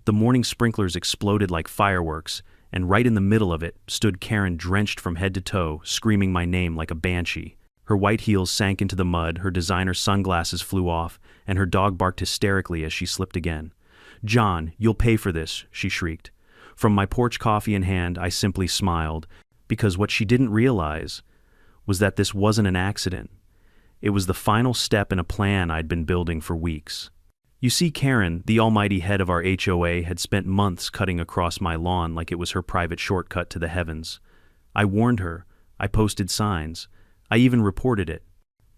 The morning sprinklers exploded like fireworks, and right in the middle of it stood Karen, drenched from head to toe, screaming my name like a banshee. Her white heels sank into the mud, her designer sunglasses flew off, and her dog barked hysterically as she slipped again. "John, you'll pay for this," she shrieked. From my porch coffee in hand, I simply smiled, because what she didn't realize was that this wasn't an accident. It was the final step in a plan I'd been building for weeks. You see, Karen, the almighty head of our HOA, had spent months cutting across my lawn like it was her private shortcut to the heavens. I warned her, I posted signs, I even reported it.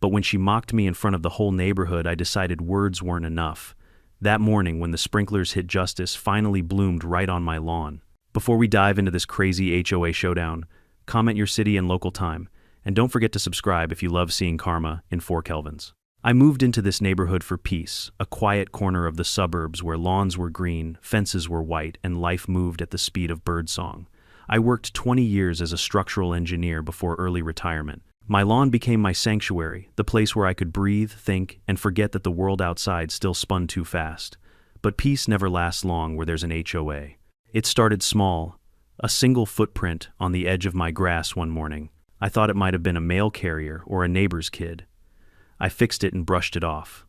But when she mocked me in front of the whole neighborhood, I decided words weren't enough. That morning, when the sprinklers hit, justice finally bloomed right on my lawn. Before we dive into this crazy HOA showdown, comment your city and local time, and don't forget to subscribe if you love seeing karma in 4 kelvins. I moved into this neighborhood for peace, a quiet corner of the suburbs where lawns were green, fences were white, and life moved at the speed of birdsong. I worked 20 years as a structural engineer before early retirement. My lawn became my sanctuary, the place where I could breathe, think, and forget that the world outside still spun too fast. But peace never lasts long where there's an HOA. It started small, a single footprint on the edge of my grass one morning. I thought it might have been a mail carrier or a neighbor's kid. I fixed it and brushed it off.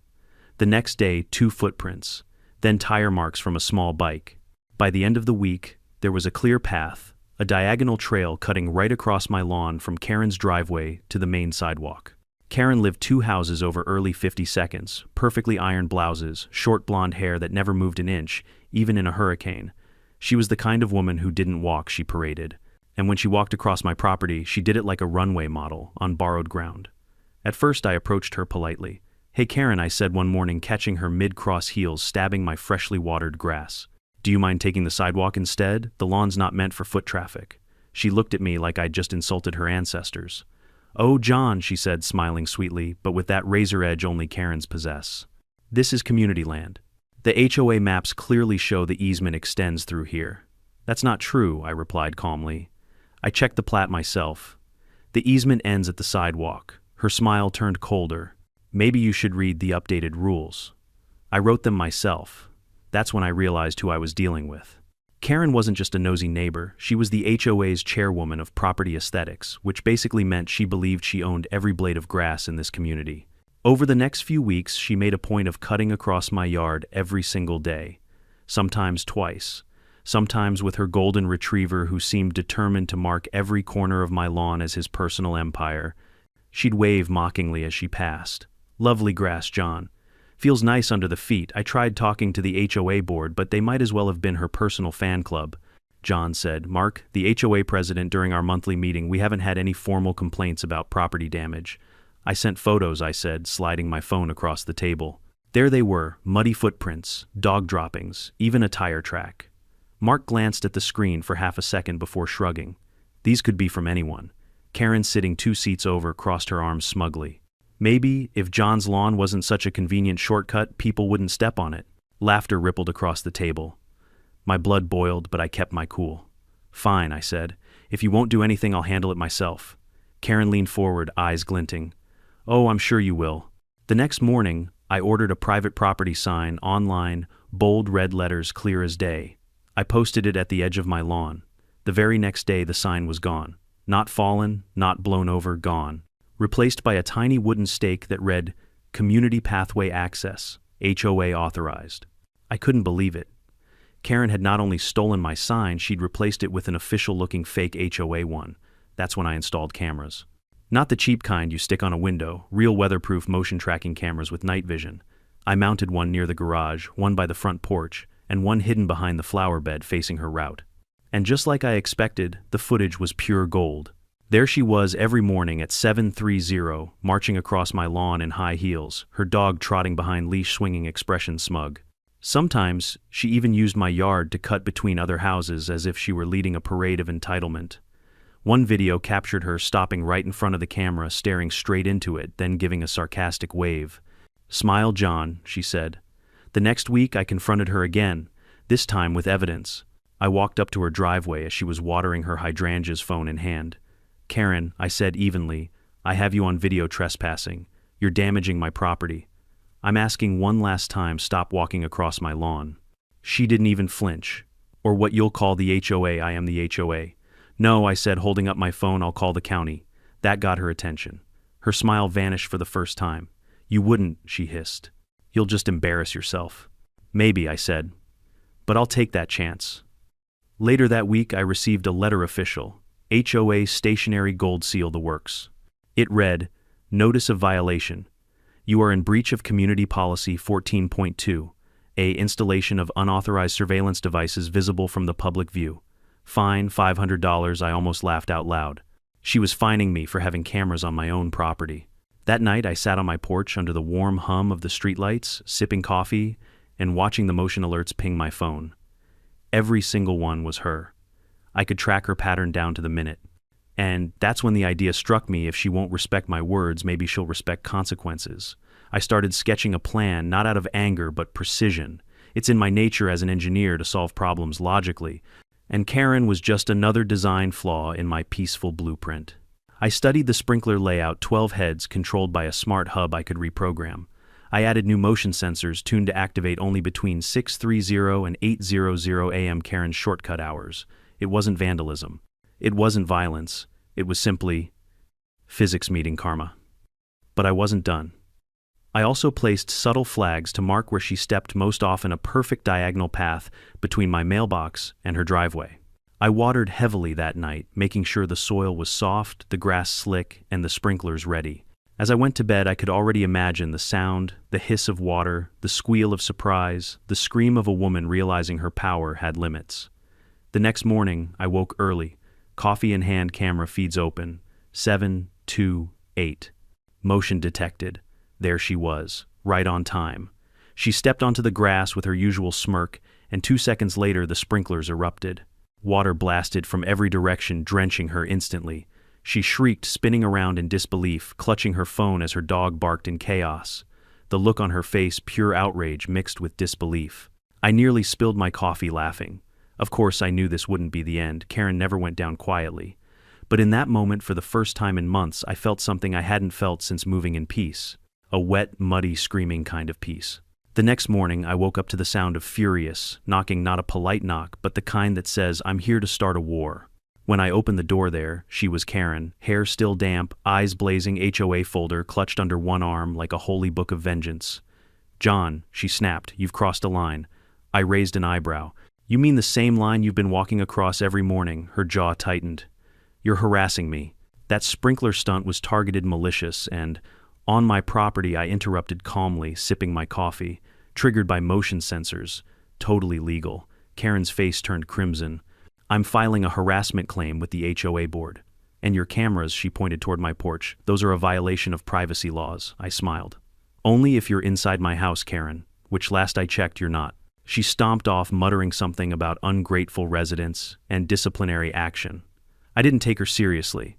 The next day, 2 footprints, then tire marks from a small bike. By the end of the week, there was a clear path, a diagonal trail cutting right across my lawn from Karen's driveway to the main sidewalk. Karen lived 2 houses over early 52nds, perfectly ironed blouses, short blonde hair that never moved an inch, even in a hurricane. She was the kind of woman who didn't walk, she paraded. And when she walked across my property, she did it like a runway model on borrowed ground. At first, I approached her politely. "Hey Karen," I said one morning, catching her mid-cross heels stabbing my freshly watered grass. "Do you mind taking the sidewalk instead? The lawn's not meant for foot traffic." She looked at me like I'd just insulted her ancestors. "Oh, John," she said, smiling sweetly, but with that razor edge only Karens possess. "This is community land. The HOA maps clearly show the easement extends through here." "That's not true," I replied calmly. I checked the plat myself. The easement ends at the sidewalk. Her smile turned colder. "Maybe you should read the updated rules." I wrote them myself. That's when I realized who I was dealing with. Karen wasn't just a nosy neighbor, she was the HOA's chairwoman of property aesthetics, which basically meant she believed she owned every blade of grass in this community. Over the next few weeks, she made a point of cutting across my yard every single day, sometimes twice, sometimes with her golden retriever who seemed determined to mark every corner of my lawn as his personal empire. She'd wave mockingly as she passed. "Lovely grass, John. Feels nice under the feet." I tried talking to the HOA board, but they might as well have been her personal fan club. John said, "Mark, the HOA president, during our monthly meeting, we haven't had any formal complaints about property damage." "I sent photos," I said, sliding my phone across the table. There they were, muddy footprints, dog droppings, even a tire track. Mark glanced at the screen for half a second before shrugging. These could be from anyone. Karen, sitting 2 seats over, crossed her arms smugly. Maybe, if John's lawn wasn't such a convenient shortcut, people wouldn't step on it. Laughter rippled across the table. My blood boiled, but I kept my cool. "Fine," I said. "If you won't do anything, I'll handle it myself." Karen leaned forward, eyes glinting. "Oh, I'm sure you will." The next morning, I ordered a private property sign online, bold red letters clear as day. I posted it at the edge of my lawn. The very next day, the sign was gone. Not fallen, not blown over, gone. Replaced by a tiny wooden stake that read, "Community Pathway Access, HOA Authorized." I couldn't believe it. Karen had not only stolen my sign, she'd replaced it with an official-looking fake HOA one. That's when I installed cameras. Not the cheap kind you stick on a window, real weatherproof motion tracking cameras with night vision. I mounted one near the garage, one by the front porch, and one hidden behind the flower bed facing her route. And just like I expected, the footage was pure gold. There she was every morning at 7:30, marching across my lawn in high heels, her dog trotting behind leash swinging expression smug. Sometimes, she even used my yard to cut between other houses as if she were leading a parade of entitlement. One video captured her stopping right in front of the camera, staring straight into it, then giving a sarcastic wave. "Smile, John," she said. The next week, I confronted her again, this time with evidence. I walked up to her driveway as she was watering her hydrangeas, phone in hand. "Karen," I said evenly, "I have you on video trespassing. You're damaging my property. I'm asking one last time, stop walking across my lawn." She didn't even flinch. Or what you'll call the HOA, I am the HOA. No, I said, holding up my phone, I'll call the county. That got her attention. Her smile vanished for the first time. You wouldn't, she hissed. You'll just embarrass yourself. Maybe, I said. But I'll take that chance. Later that week, I received a letter official, HOA stationary gold seal the works. It read, Notice of violation. You are in breach of Community Policy 14.2, a installation of unauthorized surveillance devices visible from the public view. Fine, $500, I almost laughed out loud. She was fining me for having cameras on my own property. That night, I sat on my porch under the warm hum of the streetlights, sipping coffee, and watching the motion alerts ping my phone. Every single one was her. I could track her pattern down to the minute. And that's when the idea struck me, if she won't respect my words, maybe she'll respect consequences. I started sketching a plan, not out of anger, but precision. It's in my nature as an engineer to solve problems logically, and Karen was just another design flaw in my peaceful blueprint. I studied the sprinkler layout, 12 heads controlled by a smart hub I could reprogram. I added new motion sensors tuned to activate only between 6:30 and 8:00 a.m. Karen's shortcut hours. It wasn't vandalism. It wasn't violence. It was simply physics meeting karma. But I wasn't done. I also placed subtle flags to mark where she stepped most often, a perfect diagonal path between my mailbox and her driveway. I watered heavily that night, making sure the soil was soft, the grass slick, and the sprinklers ready. As I went to bed, I could already imagine the sound, the hiss of water, the squeal of surprise, the scream of a woman realizing her power had limits. The next morning, I woke early, coffee in hand, camera feeds open, 7:28. Motion detected. There she was, right on time. She stepped onto the grass with her usual smirk, and 2 seconds later the sprinklers erupted. Water blasted from every direction, drenching her instantly. She shrieked, spinning around in disbelief, clutching her phone as her dog barked in chaos. The look on her face, pure outrage mixed with disbelief. I nearly spilled my coffee laughing. Of course, I knew this wouldn't be the end. Karen never went down quietly. But in that moment, for the first time in months, I felt something I hadn't felt since moving in peace. A wet, muddy, screaming kind of peace. The next morning, I woke up to the sound of furious knocking, not a polite knock, but the kind that says, I'm here to start a war. When I opened the door there, she was Karen, hair still damp, eyes blazing, HOA folder clutched under one arm like a holy book of vengeance. John, she snapped, you've crossed a line. I raised an eyebrow. You mean the same line you've been walking across every morning? Her jaw tightened. You're harassing me. That sprinkler stunt was targeted, malicious, and on my property, I interrupted calmly, sipping my coffee, triggered by motion sensors. Totally legal. Karen's face turned crimson. I'm filing a harassment claim with the HOA board. And your cameras, she pointed toward my porch, those are a violation of privacy laws. I smiled. Only if you're inside my house, Karen, which last I checked you're not. She stomped off, muttering something about ungrateful residents and disciplinary action. I didn't take her seriously.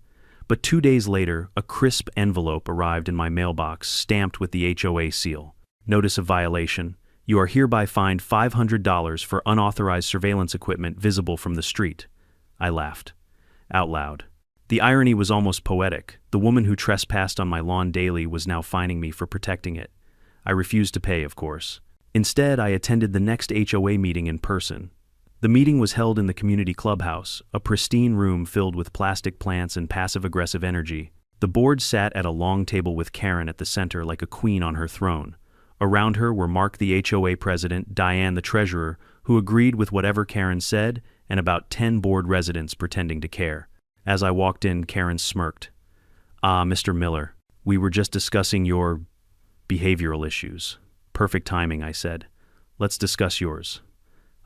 But 2 days later, a crisp envelope arrived in my mailbox, stamped with the HOA seal. Notice of violation. You are hereby fined $500 for unauthorized surveillance equipment visible from the street. I laughed. Out loud. The irony was almost poetic. The woman who trespassed on my lawn daily was now fining me for protecting it. I refused to pay, of course. Instead, I attended the next HOA meeting in person. The meeting was held in the community clubhouse, a pristine room filled with plastic plants and passive-aggressive energy. The board sat at a long table with Karen at the center like a queen on her throne. Around her were Mark, the HOA president, Diane, the treasurer, who agreed with whatever Karen said, and about 10 board residents pretending to care. As I walked in, Karen smirked. Ah, Mr. Miller, we were just discussing your behavioral issues. Perfect timing, I said. Let's discuss yours.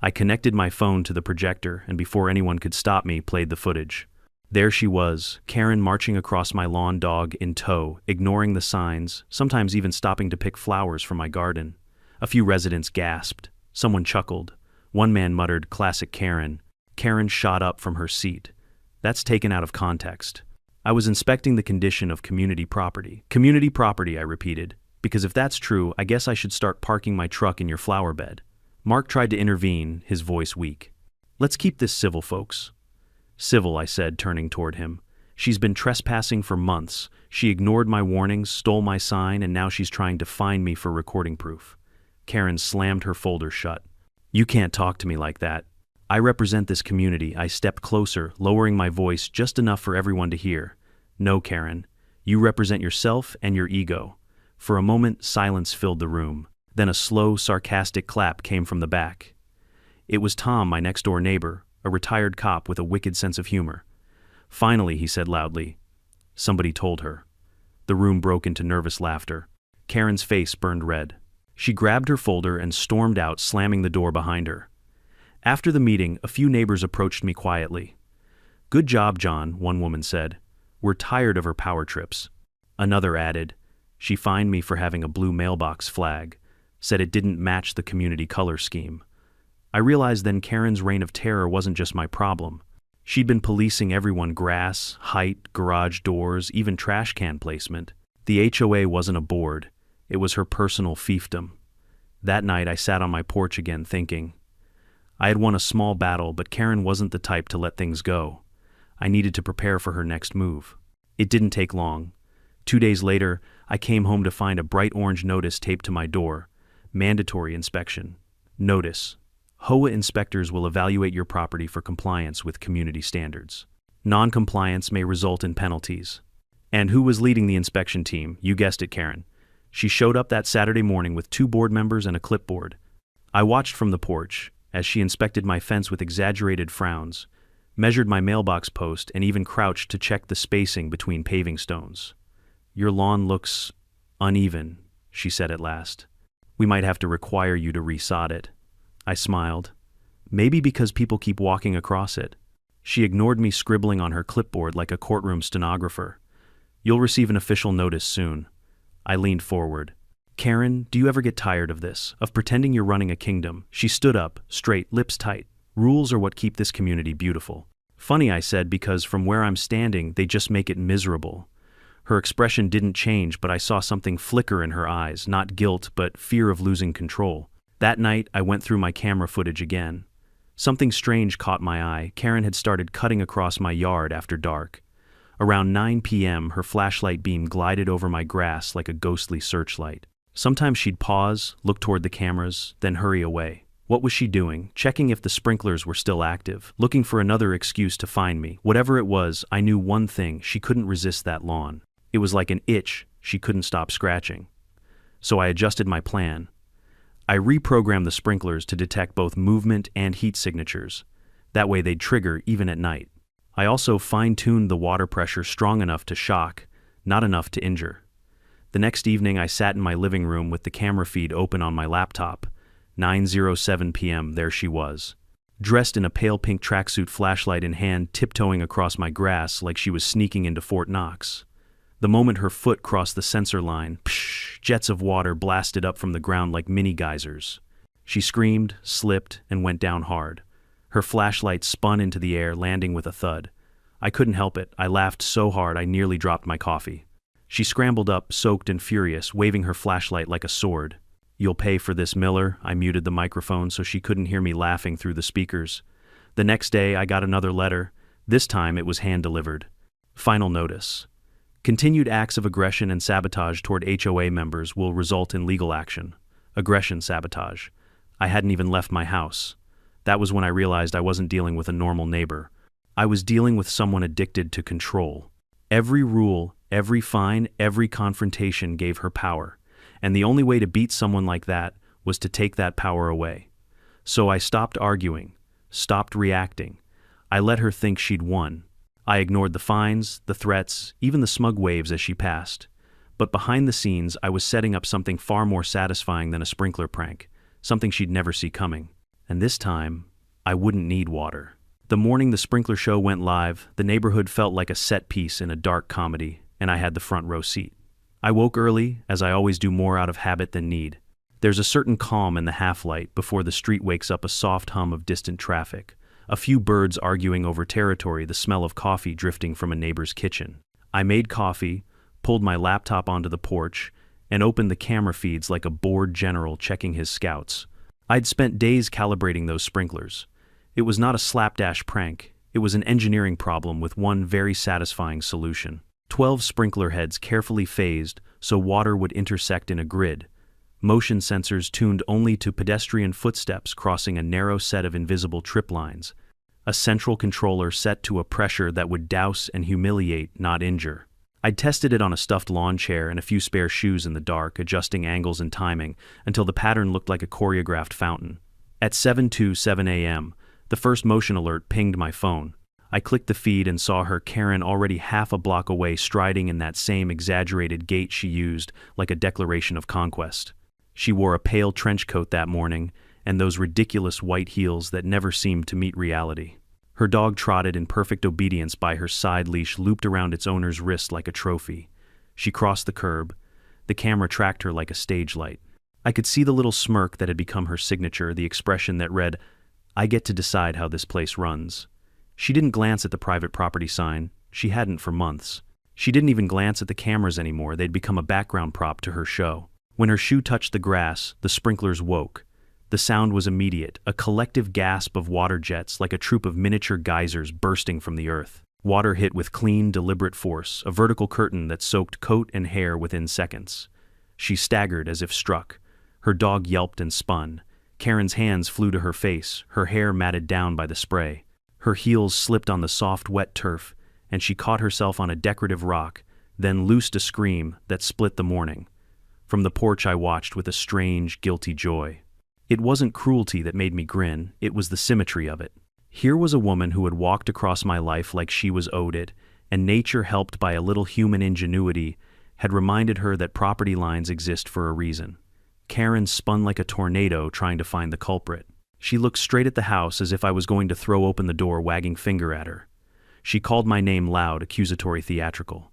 I connected my phone to the projector, and before anyone could stop me, played the footage. There she was, Karen marching across my lawn, dog in tow, ignoring the signs, sometimes even stopping to pick flowers from my garden. A few residents gasped. Someone chuckled. One man muttered, "Classic Karen." Karen shot up from her seat. That's taken out of context. I was inspecting the condition of community property. Community property, I repeated, because if that's true, I guess I should start parking my truck in your flower bed. Mark tried to intervene, his voice weak. Let's keep this civil, folks. Civil, I said, turning toward him. She's been trespassing for months. She ignored my warnings, stole my sign, and now she's trying to fine me for recording proof. Karen slammed her folder shut. You can't talk to me like that. I represent this community. I stepped closer, lowering my voice just enough for everyone to hear. No, Karen. You represent yourself and your ego. For a moment, silence filled the room. Then a slow, sarcastic clap came from the back. It was Tom, my next-door neighbor, a retired cop with a wicked sense of humor. Finally, he said loudly. Somebody told her. The room broke into nervous laughter. Karen's face burned red. She grabbed her folder and stormed out, slamming the door behind her. After the meeting, a few neighbors approached me quietly. Good job, John, one woman said. We're tired of her power trips. Another added, she fined me for having a blue mailbox flag, said it didn't match the community color scheme. I realized then Karen's reign of terror wasn't just my problem. She'd been policing everyone: grass, height, garage doors, even trash can placement. The HOA wasn't a board. It was her personal fiefdom. That night I sat on my porch again thinking. I had won a small battle, but Karen wasn't the type to let things go. I needed to prepare for her next move. It didn't take long. 2 days later, I came home to find a bright orange notice taped to my door. Mandatory inspection. Notice: HOA inspectors will evaluate your property for compliance with community standards. Non-compliance may result in penalties. And who was leading the inspection team? You guessed it, Karen. She showed up that Saturday morning with 2 board members and a clipboard. I watched from the porch as she inspected my fence with exaggerated frowns, measured my mailbox post, and even crouched to check the spacing between paving stones. Your lawn looks uneven, she said at last. We might have to require you to resod it. I smiled. Maybe because people keep walking across it. She ignored me scribbling on her clipboard like a courtroom stenographer. You'll receive an official notice soon. I leaned forward. Karen, do you ever get tired of this, of pretending you're running a kingdom? She stood up, straight, lips tight. Rules are what keep this community beautiful. Funny, I said, because from where I'm standing, they just make it miserable. Her expression didn't change, but I saw something flicker in her eyes, not guilt, but fear of losing control. That night, I went through my camera footage again. Something strange caught my eye. Karen had started cutting across my yard after dark. Around 9 p.m., her flashlight beam glided over my grass like a ghostly searchlight. Sometimes she'd pause, look toward the cameras, then hurry away. What was she doing? Checking if the sprinklers were still active, looking for another excuse to find me. Whatever it was, I knew one thing: she couldn't resist that lawn. It was like an itch she couldn't stop scratching. So I adjusted my plan. I reprogrammed the sprinklers to detect both movement and heat signatures. That way they'd trigger even at night. I also fine-tuned the water pressure strong enough to shock, not enough to injure. The next evening I sat in my living room with the camera feed open on my laptop. 9:07 p.m., there she was. Dressed in a pale pink tracksuit, flashlight in hand, tiptoeing across my grass like she was sneaking into Fort Knox. The moment her foot crossed the sensor line, psh, jets of water blasted up from the ground like mini geysers. She screamed, slipped, and went down hard. Her flashlight spun into the air, landing with a thud. I couldn't help it. I laughed so hard I nearly dropped my coffee. She scrambled up, soaked and furious, waving her flashlight like a sword. You'll pay for this, Miller. I muted the microphone so she couldn't hear me laughing through the speakers. The next day I got another letter. This time it was hand-delivered. Final notice. Continued acts of aggression and sabotage toward HOA members will result in legal action. Aggression, sabotage. I hadn't even left my house. That was when I realized I wasn't dealing with a normal neighbor. I was dealing with someone addicted to control. Every rule, every fine, every confrontation gave her power. And the only way to beat someone like that was to take that power away. So I stopped arguing, stopped reacting. I let her think she'd won. I ignored the fines, the threats, even the smug waves as she passed. But behind the scenes, I was setting up something far more satisfying than a sprinkler prank, something she'd never see coming. And this time, I wouldn't need water. The morning the sprinkler show went live, the neighborhood felt like a set piece in a dark comedy, and I had the front row seat. I woke early, as I always do, more out of habit than need. There's a certain calm in the half-light before the street wakes up, a soft hum of distant traffic, a few birds arguing over territory, the smell of coffee drifting from a neighbor's kitchen. I made coffee, pulled my laptop onto the porch, and opened the camera feeds like a bored general checking his scouts. I'd spent days calibrating those sprinklers. It was not a slapdash prank. It was an engineering problem with one very satisfying solution. 12 sprinkler heads carefully phased so water would intersect in a grid. motion sensors tuned only to pedestrian footsteps crossing a narrow set of invisible trip lines, a central controller set to a pressure that would douse and humiliate, not injure. I'd tested it on a stuffed lawn chair and a few spare shoes in the dark, adjusting angles and timing until the pattern looked like a choreographed fountain. At 7:27 a.m., the first motion alert pinged my phone. I clicked the feed and saw her Karen already half a block away, striding in that same exaggerated gait she used like a declaration of conquest. She wore a pale trench coat that morning and those ridiculous white heels that never seemed to meet reality. Her dog trotted in perfect obedience by her side leash looped around its owner's wrist like a trophy. She crossed the curb. The camera tracked her like a stage light. I could see the little smirk that had become her signature, the expression that read, "I get to decide how this place runs." She didn't glance at the private property sign. She hadn't for months. She didn't even glance at the cameras anymore. They'd become a background prop to her show. When her shoe touched the grass, the sprinklers woke. The sound was immediate, a collective gasp of water jets like a troop of miniature geysers bursting from the earth. Water hit with clean, deliberate force, a vertical curtain that soaked coat and hair within seconds. She staggered as if struck. Her dog yelped and spun. Karen's hands flew to her face, her hair matted down by the spray. Her heels slipped on the soft, wet turf, and she caught herself on a decorative rock, then loosed a scream that split the morning. From the porch I watched with a strange, guilty joy. It wasn't cruelty that made me grin, it was the symmetry of it. Here was a woman who had walked across my life like she was owed it, and nature, helped by a little human ingenuity, had reminded her that property lines exist for a reason. Karen spun like a tornado trying to find the culprit. She looked straight at the house as if I was going to throw open the door, wagging finger at her. She called my name loud, accusatory, theatrical.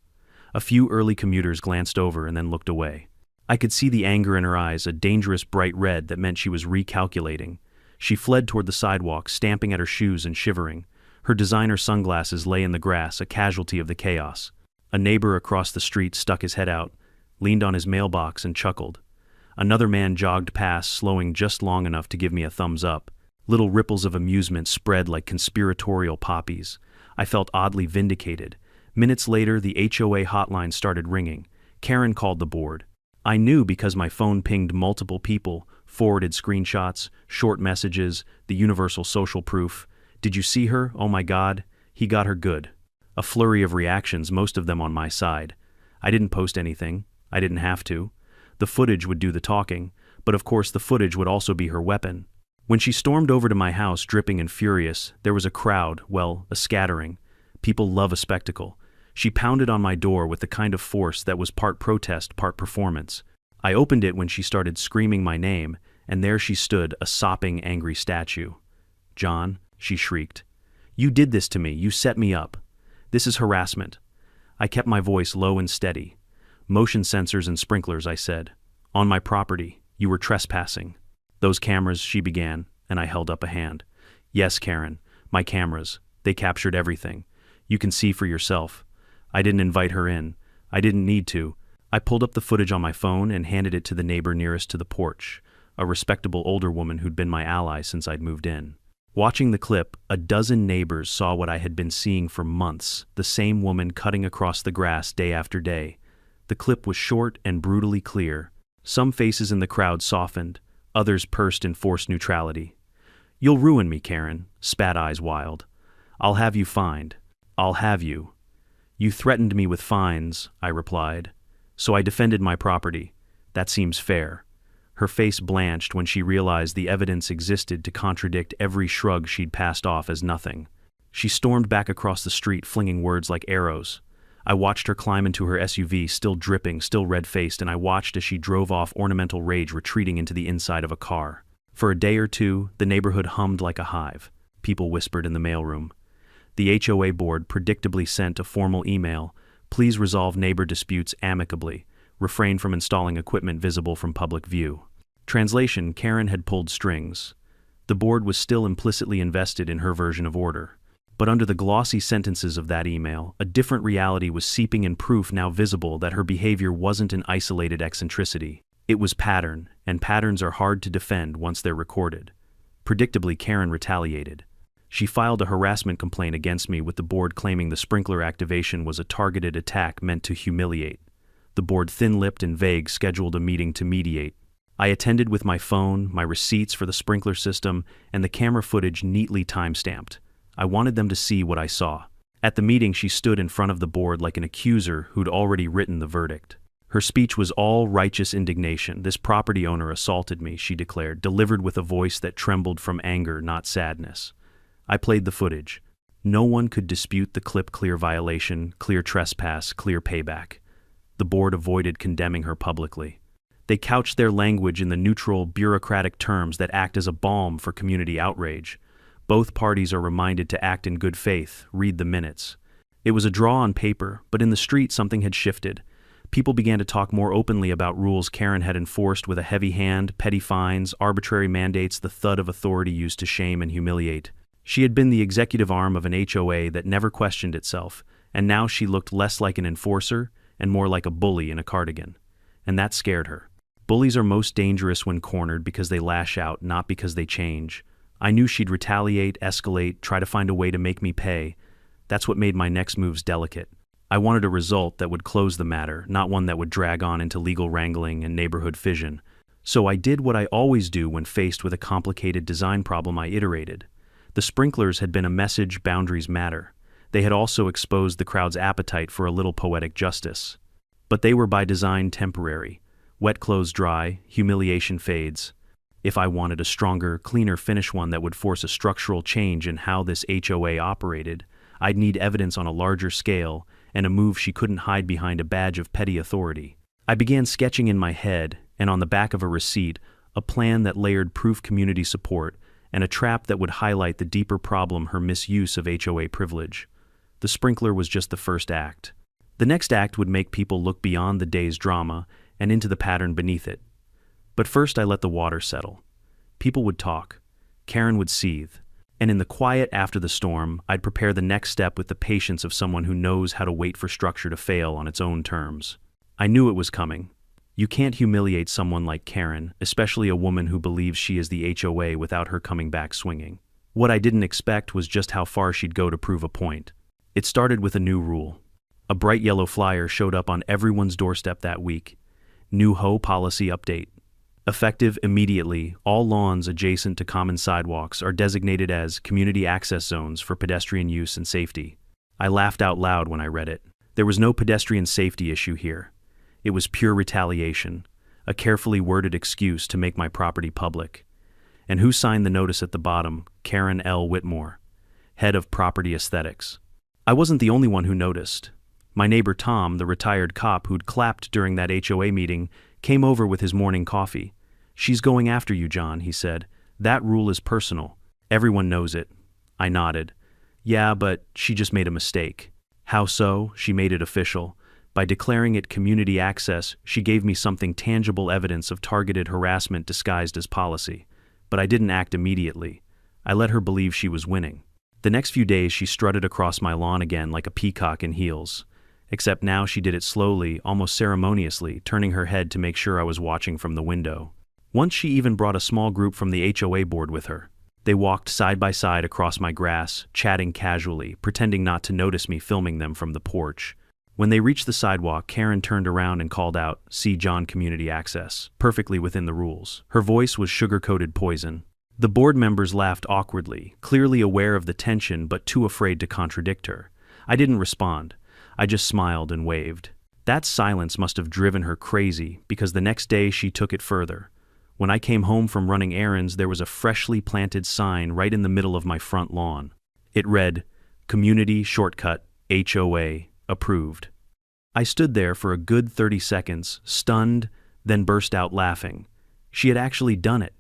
A few early commuters glanced over and then looked away. I could see the anger in her eyes, a dangerous bright red that meant she was recalculating. She fled toward the sidewalk, stamping at her shoes and shivering. Her designer sunglasses lay in the grass, a casualty of the chaos. A neighbor across the street stuck his head out, leaned on his mailbox and chuckled. Another man jogged past, slowing just long enough to give me a thumbs up. Little ripples of amusement spread like conspiratorial poppies. I felt oddly vindicated. Minutes later, the HOA hotline started ringing. Karen called the board. I knew because my phone pinged multiple people, forwarded screenshots, short messages, the universal social proof. "Did you see her? Oh my God, he got her good." A flurry of reactions, most of them on my side. I didn't post anything. I didn't have to. The footage would do the talking, but of course the footage would also be her weapon. When she stormed over to my house, dripping and furious, there was a crowd, well, a scattering. People love a spectacle. She pounded on my door with the kind of force that was part protest, part performance. I opened it when she started screaming my name, and there she stood, a sopping, angry statue. "John," she shrieked. "You did this to me. You set me up. This is harassment." I kept my voice low and steady. "Motion sensors and sprinklers," I said. "On my property. You were trespassing." "Those cameras," she began, and I held up a hand. "Yes, Karen, my cameras. They captured everything. You can see for yourself. I didn't invite her in. I didn't need to." I pulled up the footage on my phone and handed it to the neighbor nearest to the porch, a respectable older woman who'd been my ally since I'd moved in. Watching the clip, a dozen neighbors saw what I had been seeing for months, the same woman cutting across the grass day after day. The clip was short and brutally clear. Some faces in the crowd softened, others pursed in forced neutrality. "You'll ruin me, Karen," spat eyes wild. "I'll have you fined. I'll have you." "You threatened me with fines," I replied. "So I defended my property. That seems fair." Her face blanched when she realized the evidence existed to contradict every shrug she'd passed off as nothing. She stormed back across the street, flinging words like arrows. I watched her climb into her SUV, still dripping, still red-faced, and I watched as she drove off, ornamental rage retreating into the inside of a car. For a day or two, the neighborhood hummed like a hive. People whispered in the mailroom. The HOA board predictably sent a formal email: "Please resolve neighbor disputes amicably. Refrain from installing equipment visible from public view." Translation: Karen had pulled strings. The board was still implicitly invested in her version of order. But under the glossy sentences of that email, a different reality was seeping in, proof now visible that her behavior wasn't an isolated eccentricity. It was pattern, and patterns are hard to defend once they're recorded. Predictably, Karen retaliated. She filed a harassment complaint against me, with the board claiming the sprinkler activation was a targeted attack meant to humiliate. The board, thin-lipped and vague, scheduled a meeting to mediate. I attended with my phone, my receipts for the sprinkler system, and the camera footage neatly time-stamped. I wanted them to see what I saw. At the meeting, she stood in front of the board like an accuser who'd already written the verdict. Her speech was all righteous indignation. "This property owner assaulted me," she declared, delivered with a voice that trembled from anger, not sadness. I played the footage. No one could dispute the clear violation, clear trespass, clear payback. The board avoided condemning her publicly. They couched their language in the neutral, bureaucratic terms that act as a balm for community outrage. Both parties are reminded to act in good faith, read the minutes. It was a draw on paper, but in the street something had shifted. People began to talk more openly about rules Karen had enforced with a heavy hand, petty fines, arbitrary mandates, the thud of authority used to shame and humiliate. She had been the executive arm of an HOA that never questioned itself, and now she looked less like an enforcer and more like a bully in a cardigan. And that scared her. Bullies are most dangerous when cornered because they lash out, not because they change. I knew she'd retaliate, escalate, try to find a way to make me pay. That's what made my next moves delicate. I wanted a result that would close the matter, not one that would drag on into legal wrangling and neighborhood fission. So I did what I always do when faced with a complicated design problem. I iterated. The sprinklers had been a message boundaries matter. They had also exposed the crowd's appetite for a little poetic justice. But they were by design temporary. Wet clothes dry, humiliation fades. If I wanted a stronger, cleaner finish, one that would force a structural change in how this HOA operated, I'd need evidence on a larger scale and a move she couldn't hide behind a badge of petty authority. I began sketching in my head, and on the back of a receipt, a plan that layered proof, community support, and a trap that would highlight the deeper problem: her misuse of HOA privilege. The sprinkler was just the first act. The next act would make people look beyond the day's drama and into the pattern beneath it. But first I let the water settle. People would talk. Karen would seethe. And in the quiet after the storm, I'd prepare the next step with the patience of someone who knows how to wait for structure to fail on its own terms. I knew it was coming. You can't humiliate someone like Karen, especially a woman who believes she is the HOA, without her coming back swinging. What I didn't expect was just how far she'd go to prove a point. It started with a new rule. A bright yellow flyer showed up on everyone's doorstep that week. New HOA policy update. Effective immediately, all lawns adjacent to common sidewalks are designated as community access zones for pedestrian use and safety. I laughed out loud when I read it. There was no pedestrian safety issue here. It was pure retaliation, a carefully worded excuse to make my property public. And who signed the notice at the bottom? Karen L. Whitmore, head of property aesthetics. I wasn't the only one who noticed. My neighbor Tom, the retired cop who'd clapped during that HOA meeting, came over with his morning coffee. "She's going after you, John," he said. "That rule is personal. Everyone knows it." I nodded. "Yeah, but she just made a mistake." "How so?" "She made it official. By declaring it community access, she gave me something tangible, evidence of targeted harassment disguised as policy. But I didn't act immediately. I let her believe she was winning. The next few days she strutted across my lawn again like a peacock in heels. Except now she did it slowly, almost ceremoniously, turning her head to make sure I was watching from the window. Once she even brought a small group from the HOA board with her. They walked side by side across my grass, chatting casually, pretending not to notice me filming them from the porch. When they reached the sidewalk, Karen turned around and called out, "See John, community access," perfectly within the rules. Her voice was sugar-coated poison. The board members laughed awkwardly, clearly aware of the tension but too afraid to contradict her. I didn't respond. I just smiled and waved. That silence must have driven her crazy, because the next day she took it further. When I came home from running errands, there was a freshly planted sign right in the middle of my front lawn. It read, "Community Shortcut, HOA, Approved." I stood there for a good 30 seconds, stunned, then burst out laughing. She had actually done it.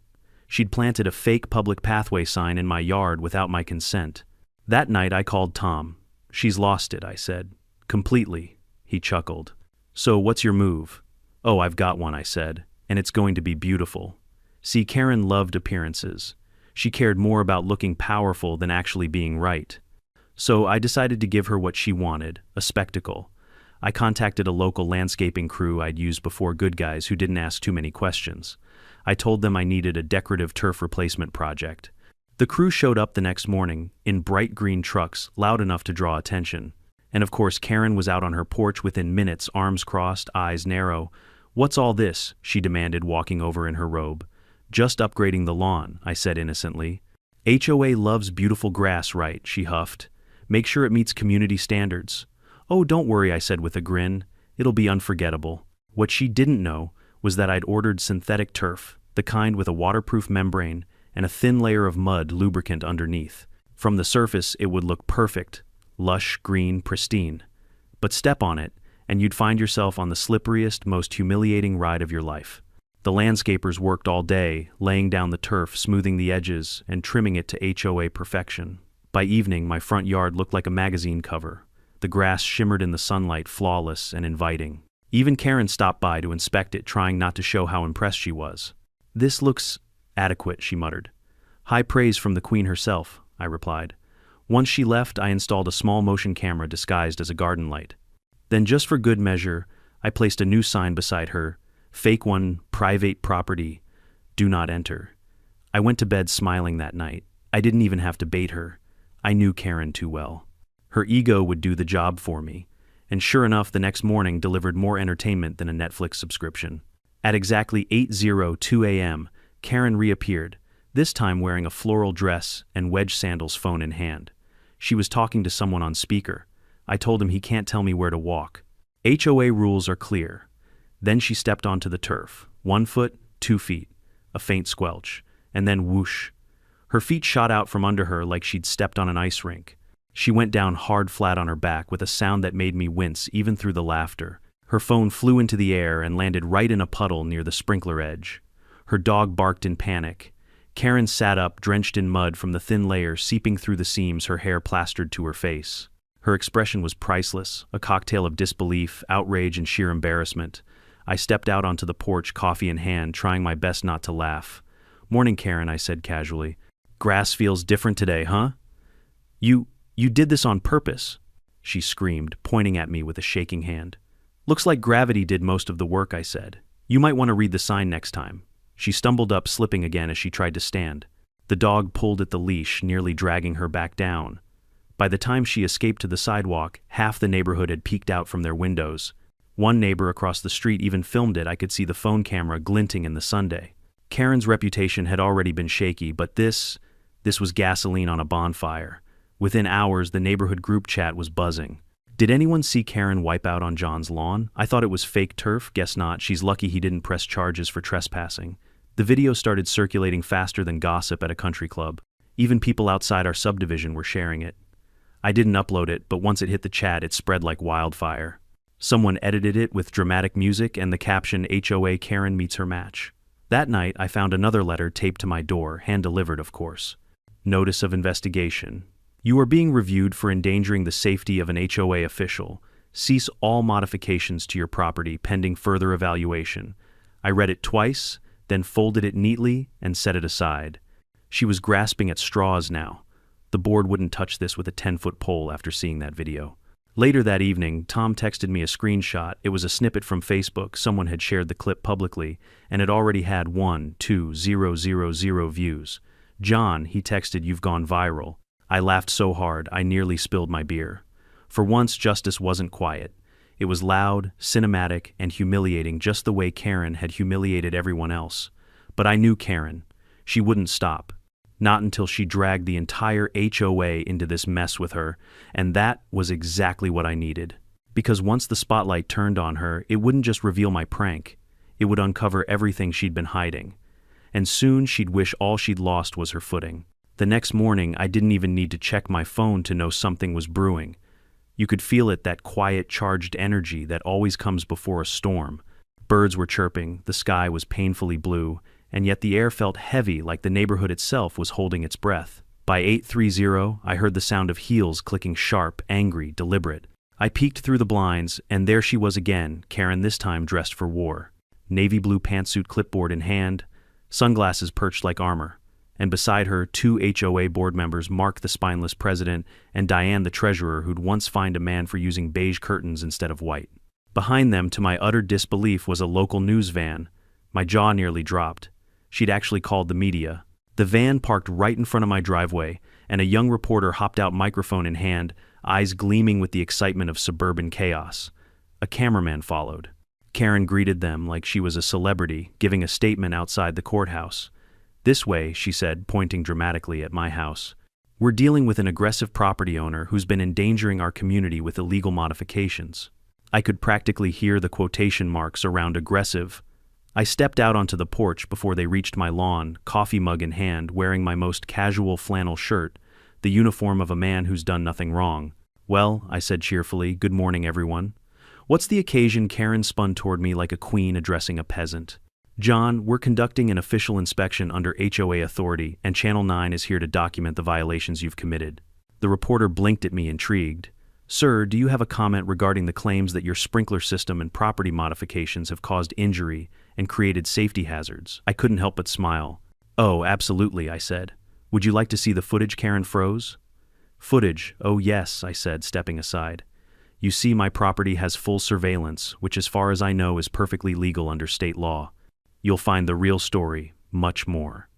She'd planted a fake public pathway sign in my yard without my consent. That night I called Tom. "She's lost it," I said. "Completely," he chuckled. "So what's your move?" "Oh, I've got one," I said, "and it's going to be beautiful." See, Karen loved appearances. She cared more about looking powerful than actually being right. So I decided to give her what she wanted, a spectacle. I contacted a local landscaping crew I'd used before, good guys who didn't ask too many questions. I told them I needed a decorative turf replacement project. The crew showed up the next morning, in bright green trucks, loud enough to draw attention. And of course, Karen was out on her porch within minutes, arms crossed, eyes narrow. "What's all this?" she demanded, walking over in her robe. "Just upgrading the lawn," I said innocently. "HOA loves beautiful grass, right?" she huffed. "Make sure it meets community standards." "Oh, don't worry," I said with a grin. "It'll be unforgettable." What she didn't know was that I'd ordered synthetic turf, the kind with a waterproof membrane and a thin layer of mud lubricant underneath. From the surface, it would look perfect, lush, green, pristine. But step on it, and you'd find yourself on the slipperiest, most humiliating ride of your life. The landscapers worked all day, laying down the turf, smoothing the edges, and trimming it to HOA perfection. By evening, my front yard looked like a magazine cover. The grass shimmered in the sunlight, flawless and inviting. Even Karen stopped by to inspect it, trying not to show how impressed she was. "This looks adequate," she muttered. "High praise from the Queen herself," I replied. Once she left, I installed a small motion camera disguised as a garden light. Then, just for good measure, I placed a new sign beside her, fake one, private property, do not enter. I went to bed smiling that night. I didn't even have to bait her. I knew Karen too well. Her ego would do the job for me, and sure enough, the next morning delivered more entertainment than a Netflix subscription. At exactly 8:02 a.m., Karen reappeared, this time wearing a floral dress and wedge sandals, phone in hand. She was talking to someone on speaker. I told him he can't tell me where to walk. HOA rules are clear. Then she stepped onto the turf. 1 foot, 2 feet, a faint squelch, and then whoosh. Her feet shot out from under her like she'd stepped on an ice rink. She went down hard flat on her back with a sound that made me wince even through the laughter. Her phone flew into the air and landed right in a puddle near the sprinkler edge. Her dog barked in panic. Karen sat up, drenched in mud from the thin layer seeping through the seams, her hair plastered to her face. Her expression was priceless, a cocktail of disbelief, outrage, and sheer embarrassment. I stepped out onto the porch, coffee in hand, trying my best not to laugh. "Morning, Karen," I said casually. "Grass feels different today, huh?" You did this on purpose," she screamed, pointing at me with a shaking hand. "Looks like gravity did most of the work," I said. "You might want to read the sign next time." She stumbled up, slipping again as she tried to stand. The dog pulled at the leash, nearly dragging her back down. By the time she escaped to the sidewalk, half the neighborhood had peeked out from their windows. One neighbor across the street even filmed it. I could see the phone camera glinting in the sunday. Karen's reputation had already been shaky, but this was gasoline on a bonfire. Within hours, the neighborhood group chat was buzzing. "Did anyone see Karen wipe out on John's lawn? I thought it was fake turf. Guess not. She's lucky he didn't press charges for trespassing." The video started circulating faster than gossip at a country club. Even people outside our subdivision were sharing it. I didn't upload it, but once it hit the chat, it spread like wildfire. Someone edited it with dramatic music and the caption, "HOA Karen meets her match." That night, I found another letter taped to my door, hand-delivered, of course. Notice of investigation. You are being reviewed for endangering the safety of an HOA official. Cease all modifications to your property pending further evaluation. I read it twice, then folded it neatly and set it aside. She was grasping at straws now. The board wouldn't touch this with a 10-foot pole after seeing that video. Later that evening, Tom texted me a screenshot. It was a snippet from Facebook. Someone had shared the clip publicly, and it already had 1,2,000 views. "John," he texted, "you've gone viral." I laughed so hard, I nearly spilled my beer. For once, justice wasn't quiet. It was loud, cinematic, and humiliating, just the way Karen had humiliated everyone else. But I knew Karen. She wouldn't stop. Not until she dragged the entire HOA into this mess with her, and that was exactly what I needed. Because once the spotlight turned on her, it wouldn't just reveal my prank. It would uncover everything she'd been hiding. And soon she'd wish all she'd lost was her footing. The next morning, I didn't even need to check my phone to know something was brewing. You could feel it, that quiet, charged energy that always comes before a storm. Birds were chirping, the sky was painfully blue, and yet the air felt heavy, like the neighborhood itself was holding its breath. By 8:30, I heard the sound of heels clicking, sharp, angry, deliberate. I peeked through the blinds, and there she was again, Karen this time dressed for war. Navy blue pantsuit, clipboard in hand, sunglasses perched like armor. And beside her, 2 HOA board members, Mark the spineless president and Diane the treasurer, who'd once fined a man for using beige curtains instead of white. Behind them, to my utter disbelief, was a local news van. My jaw nearly dropped. She'd actually called the media. The van parked right in front of my driveway, and a young reporter hopped out, microphone in hand, eyes gleaming with the excitement of suburban chaos. A cameraman followed. Karen greeted them like she was a celebrity, giving a statement outside the courthouse. "This way," she said, pointing dramatically at my house. "We're dealing with an aggressive property owner who's been endangering our community with illegal modifications." I could practically hear the quotation marks around aggressive. I stepped out onto the porch before they reached my lawn, coffee mug in hand, wearing my most casual flannel shirt, the uniform of a man who's done nothing wrong. "Well," I said cheerfully, "good morning, everyone." "What's the occasion?" Karen spun toward me like a queen addressing a peasant. "John, we're conducting an official inspection under HOA authority, and Channel 9 is here to document the violations you've committed." The reporter blinked at me, intrigued. "Sir, do you have a comment regarding the claims that your sprinkler system and property modifications have caused injury and created safety hazards?" I couldn't help but smile. "Oh, absolutely," I said. "Would you like to see the footage?" Karen froze. "Footage? Oh yes," I said, stepping aside. "You see, my property has full surveillance, which as far as I know is perfectly legal under state law. You'll find the real story, much more."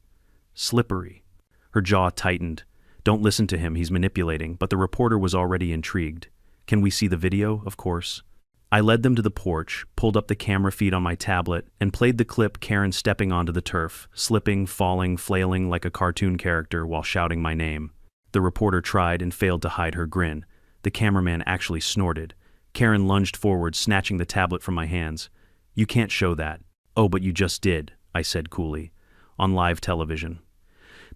Slippery. Her jaw tightened. "Don't listen to him, he's manipulating," but the reporter was already intrigued. "Can we see the video?" "Of course." I led them to the porch, pulled up the camera feed on my tablet, and played the clip Karen stepping onto the turf, slipping, falling, flailing like a cartoon character while shouting my name. The reporter tried and failed to hide her grin. The cameraman actually snorted. Karen lunged forward, snatching the tablet from my hands. "You can't show that." "Oh, but you just did," I said coolly. "On live television."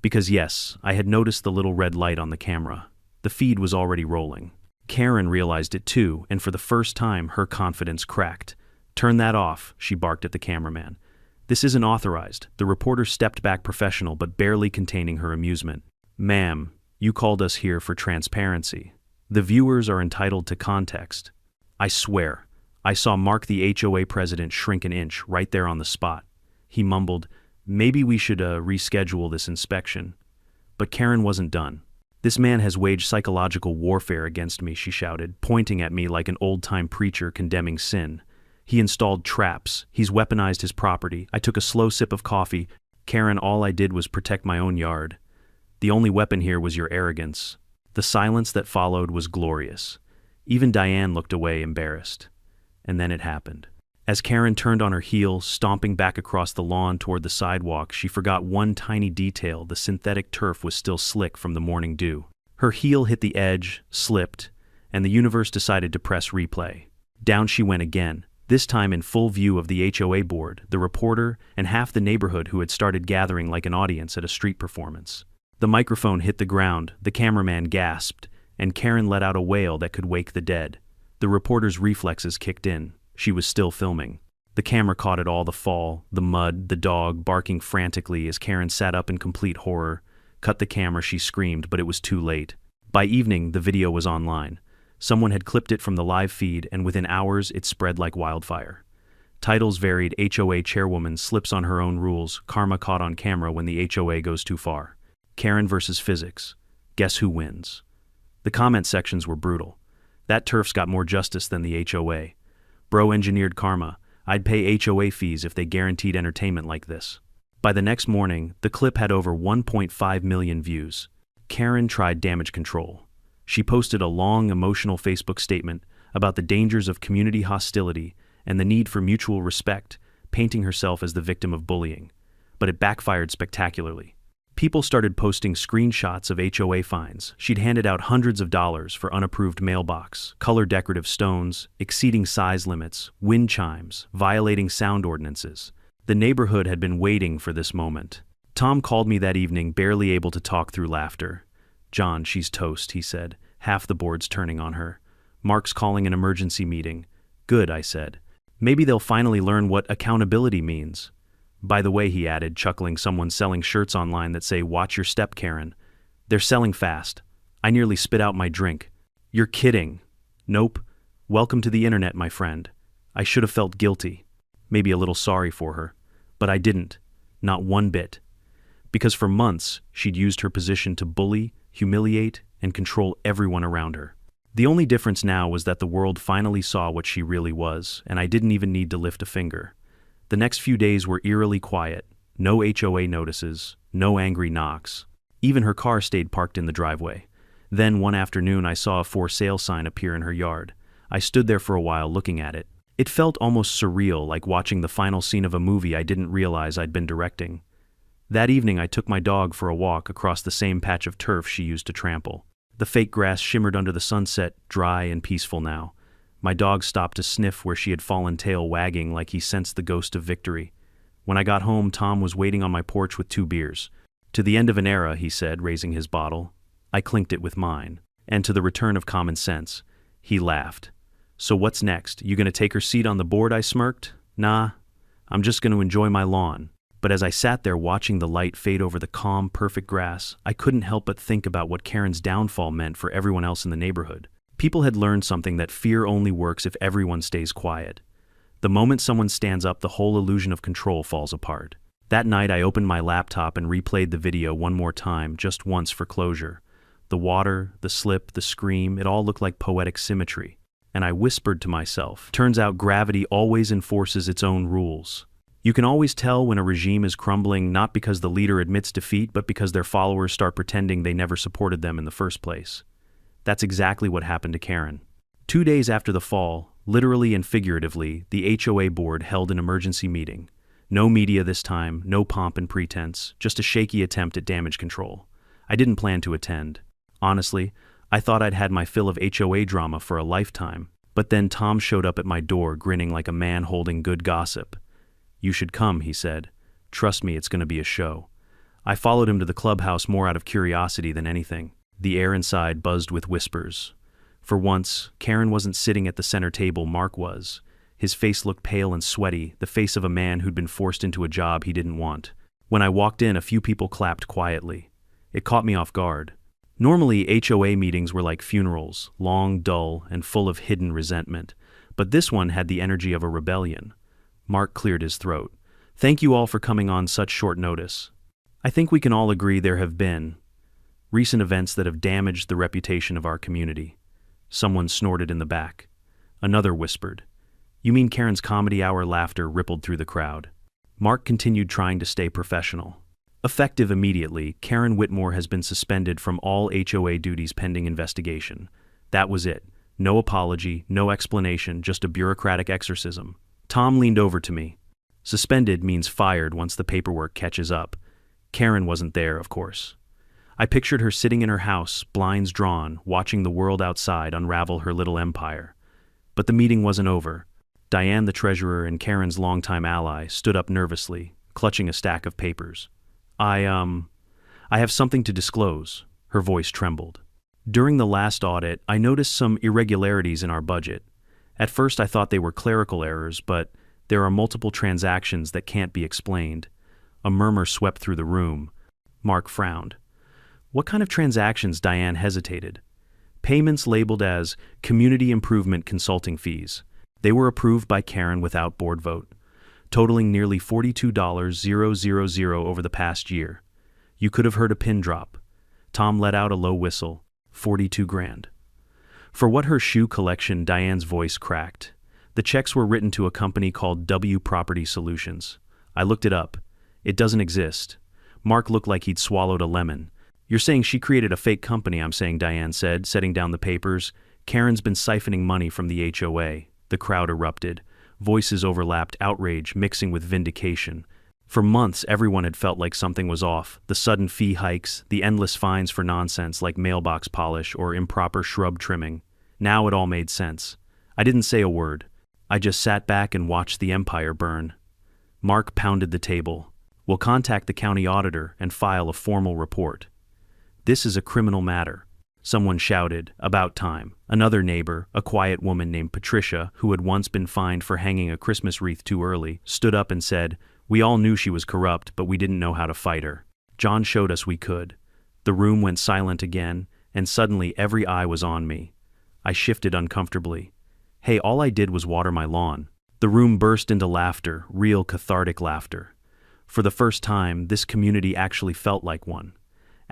Because yes, I had noticed the little red light on the camera. The feed was already rolling. Karen realized it too, and for the first time her confidence cracked. "Turn that off," she barked at the cameraman. "This isn't authorized." The reporter stepped back, professional but barely containing her amusement. "Ma'am, you called us here for transparency. The viewers are entitled to context." I swear, I saw Mark, the HOA president, shrink an inch right there on the spot. He mumbled, "Maybe we should reschedule this inspection." But Karen wasn't done. "This man has waged psychological warfare against me," she shouted, pointing at me like an old-time preacher condemning sin. "He installed traps. He's weaponized his property." I took a slow sip of coffee. "Karen, all I did was protect my own yard. The only weapon here was your arrogance." The silence that followed was glorious. Even Diane looked away, embarrassed. And then it happened. As Karen turned on her heel, stomping back across the lawn toward the sidewalk, she forgot one tiny detail: the synthetic turf was still slick from the morning dew. Her heel hit the edge, slipped, and the universe decided to press replay. Down she went again, this time in full view of the HOA board, the reporter, and half the neighborhood who had started gathering like an audience at a street performance. The microphone hit the ground, the cameraman gasped, and Karen let out a wail that could wake the dead. The reporter's reflexes kicked in. She was still filming. The camera caught it all: the fall, the mud, the dog barking frantically as Karen sat up in complete horror. "Cut the camera," she screamed, but it was too late. By evening, the video was online. Someone had clipped it from the live feed, and within hours it spread like wildfire. Titles varied: HOA chairwoman slips on her own rules, karma caught on camera when the HOA goes too far. Karen versus physics. Guess who wins? The comment sections were brutal. "That turf's got more justice than the HOA. Bro engineered karma. I'd pay HOA fees if they guaranteed entertainment like this." By the next morning, the clip had over 1.5 million views. Karen tried damage control. She posted a long, emotional Facebook statement about the dangers of community hostility and the need for mutual respect, painting herself as the victim of bullying. But it backfired spectacularly. People started posting screenshots of HOA fines. She'd handed out hundreds of dollars for unapproved mailbox, color decorative stones, exceeding size limits, wind chimes, violating sound ordinances. The neighborhood had been waiting for this moment. Tom called me that evening, barely able to talk through laughter. "John, she's toast," he said, half the board's turning on her. "Mark's calling an emergency meeting." "Good," I said. "Maybe they'll finally learn what accountability means." "By the way," he added, chuckling, "someone's selling shirts online that say, 'Watch your step, Karen.' They're selling fast." I nearly spit out my drink. "You're kidding." "Nope. Welcome to the internet, my friend." I should have felt guilty, maybe a little sorry for her, but I didn't. Not one bit. Because for months, she'd used her position to bully, humiliate, and control everyone around her. The only difference now was that the world finally saw what she really was, and I didn't even need to lift a finger. The next few days were eerily quiet. No HOA notices, no angry knocks. Even her car stayed parked in the driveway. Then one afternoon I saw a for sale sign appear in her yard. I stood there for a while looking at it. It felt almost surreal, like watching the final scene of a movie I didn't realize I'd been directing. That evening I took my dog for a walk across the same patch of turf she used to trample. The fake grass shimmered under the sunset, dry and peaceful now. My dog stopped to sniff where she had fallen, tail wagging like he sensed the ghost of victory. When I got home, Tom was waiting on my porch with 2 beers. "To the end of an era," he said, raising his bottle. I clinked it with mine. "And to the return of common sense." He laughed. "So what's next? You gonna take her seat on the board?" I smirked. "Nah, I'm just gonna enjoy my lawn." But as I sat there watching the light fade over the calm, perfect grass, I couldn't help but think about what Karen's downfall meant for everyone else in the neighborhood. People had learned something, that fear only works if everyone stays quiet. The moment someone stands up, the whole illusion of control falls apart. That night I opened my laptop and replayed the video one more time, just once for closure. The water, the slip, the scream, it all looked like poetic symmetry. And I whispered to myself, turns out gravity always enforces its own rules. You can always tell when a regime is crumbling, not because the leader admits defeat, but because their followers start pretending they never supported them in the first place. That's exactly what happened to Karen. 2 days after the fall, literally and figuratively, the HOA board held an emergency meeting. No media this time, no pomp and pretense, just a shaky attempt at damage control. I didn't plan to attend. Honestly, I thought I'd had my fill of HOA drama for a lifetime. But then Tom showed up at my door, grinning like a man holding good gossip. "You should come," he said. "Trust me, it's going to be a show." I followed him to the clubhouse more out of curiosity than anything. The air inside buzzed with whispers. For once, Karen wasn't sitting at the center table, Mark was. His face looked pale and sweaty, the face of a man who'd been forced into a job he didn't want. When I walked in, a few people clapped quietly. It caught me off guard. Normally, HOA meetings were like funerals, long, dull, and full of hidden resentment. But this one had the energy of a rebellion. Mark cleared his throat. "Thank you all for coming on such short notice. I think we can all agree there have been recent events that have damaged the reputation of our community." Someone snorted in the back. Another whispered. "You mean Karen's comedy hour?" Laughter rippled through the crowd. Mark continued, trying to stay professional. "Effective immediately, Karen Whitmore has been suspended from all HOA duties pending investigation." That was it. No apology, no explanation, just a bureaucratic exorcism. Tom leaned over to me. Suspended means fired once the paperwork catches up. Karen wasn't there, of course. I pictured her sitting in her house, blinds drawn, watching the world outside unravel her little empire. But the meeting wasn't over. Diane, the treasurer and Karen's longtime ally, stood up nervously, clutching a stack of papers. I have something to disclose." Her voice trembled. "During the last audit, I noticed some irregularities in our budget. At first I thought they were clerical errors, but there are multiple transactions that can't be explained." A murmur swept through the room. Mark frowned. "What kind of transactions?" Diane hesitated. "Payments labeled as community improvement consulting fees. They were approved by Karen without board vote, totaling nearly $42,000 over the past year. You could have heard a pin drop." Tom let out a low whistle. 42 grand. "For what, her shoe collection?" Diane's voice cracked. "The checks were written to a company called W Property Solutions. I looked it up. It doesn't exist." Mark looked like he'd swallowed a lemon. "You're saying she created a fake company?" "I'm saying," Diane said, setting down the papers. "Karen's been siphoning money from the HOA." The crowd erupted. Voices overlapped, outrage mixing with vindication. For months, everyone had felt like something was off. The sudden fee hikes, the endless fines for nonsense like mailbox polish or improper shrub trimming. Now it all made sense. I didn't say a word. I just sat back and watched the empire burn. Mark pounded the table. "We'll contact the county auditor and file a formal report." "This is a criminal matter." Someone shouted, "About time." Another neighbor, a quiet woman named Patricia, who had once been fined for hanging a Christmas wreath too early, stood up and said, "We all knew she was corrupt, but we didn't know how to fight her. John showed us we could." The room went silent again, and suddenly every eye was on me. I shifted uncomfortably. "Hey, all I did was water my lawn." The room burst into laughter, real cathartic laughter. For the first time, this community actually felt like one.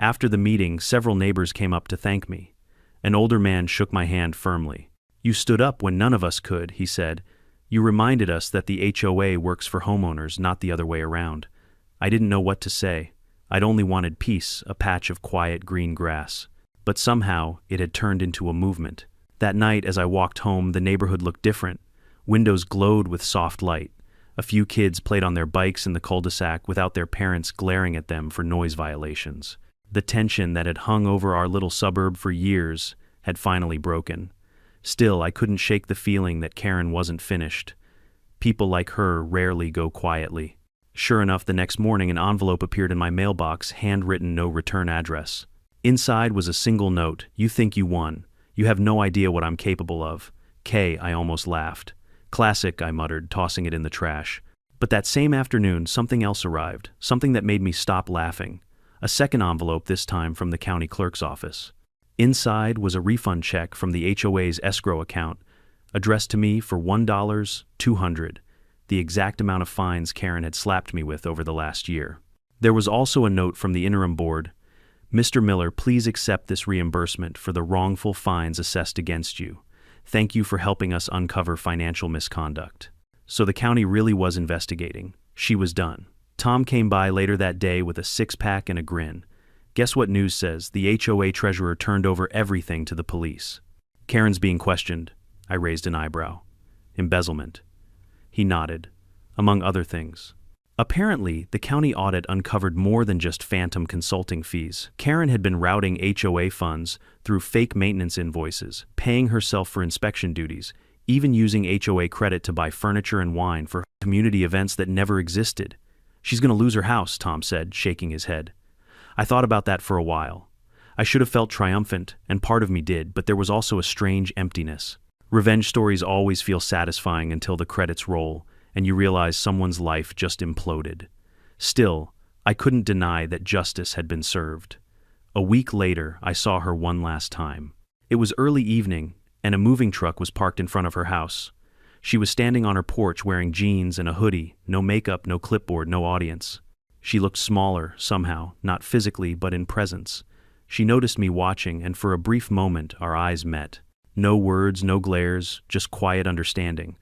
After the meeting, several neighbors came up to thank me. An older man shook my hand firmly. "You stood up when none of us could," he said. "You reminded us that the HOA works for homeowners, not the other way around." I didn't know what to say. I'd only wanted peace, a patch of quiet green grass. But somehow, it had turned into a movement. That night, as I walked home, the neighborhood looked different. Windows glowed with soft light. A few kids played on their bikes in the cul-de-sac without their parents glaring at them for noise violations. The tension that had hung over our little suburb for years had finally broken. Still, I couldn't shake the feeling that Karen wasn't finished. People like her rarely go quietly. Sure enough, the next morning an envelope appeared in my mailbox, handwritten, no return address. Inside was a single note: "You think you won. You have no idea what I'm capable of. K." I almost laughed. "Classic," I muttered, tossing it in the trash. But that same afternoon, something else arrived, something that made me stop laughing. A second envelope, this time from the county clerk's office. Inside was a refund check from the HOA's escrow account, addressed to me for $1,200, the exact amount of fines Karen had slapped me with over the last year. There was also a note from the interim board: "Mr. Miller, please accept this reimbursement for the wrongful fines assessed against you. Thank you for helping us uncover financial misconduct." So the county really was investigating. She was done. Tom came by later that day with a six-pack and a grin. Guess what news says? The HOA treasurer turned over everything to the police. "Karen's being questioned." I raised an eyebrow. "Embezzlement." He nodded. "Among other things." Apparently, the county audit uncovered more than just phantom consulting fees. Karen had been routing HOA funds through fake maintenance invoices, paying herself for inspection duties, even using HOA credit to buy furniture and wine for community events that never existed. "She's going to lose her house," Tom said, shaking his head. I thought about that for a while. I should have felt triumphant, and part of me did, but there was also a strange emptiness. Revenge stories always feel satisfying until the credits roll, and you realize someone's life just imploded. Still, I couldn't deny that justice had been served. A week later, I saw her one last time. It was early evening, and a moving truck was parked in front of her house. She was standing on her porch wearing jeans and a hoodie, no makeup, no clipboard, no audience. She looked smaller, somehow, not physically, but in presence. She noticed me watching, and for a brief moment, our eyes met. No words, no glares, just quiet understanding.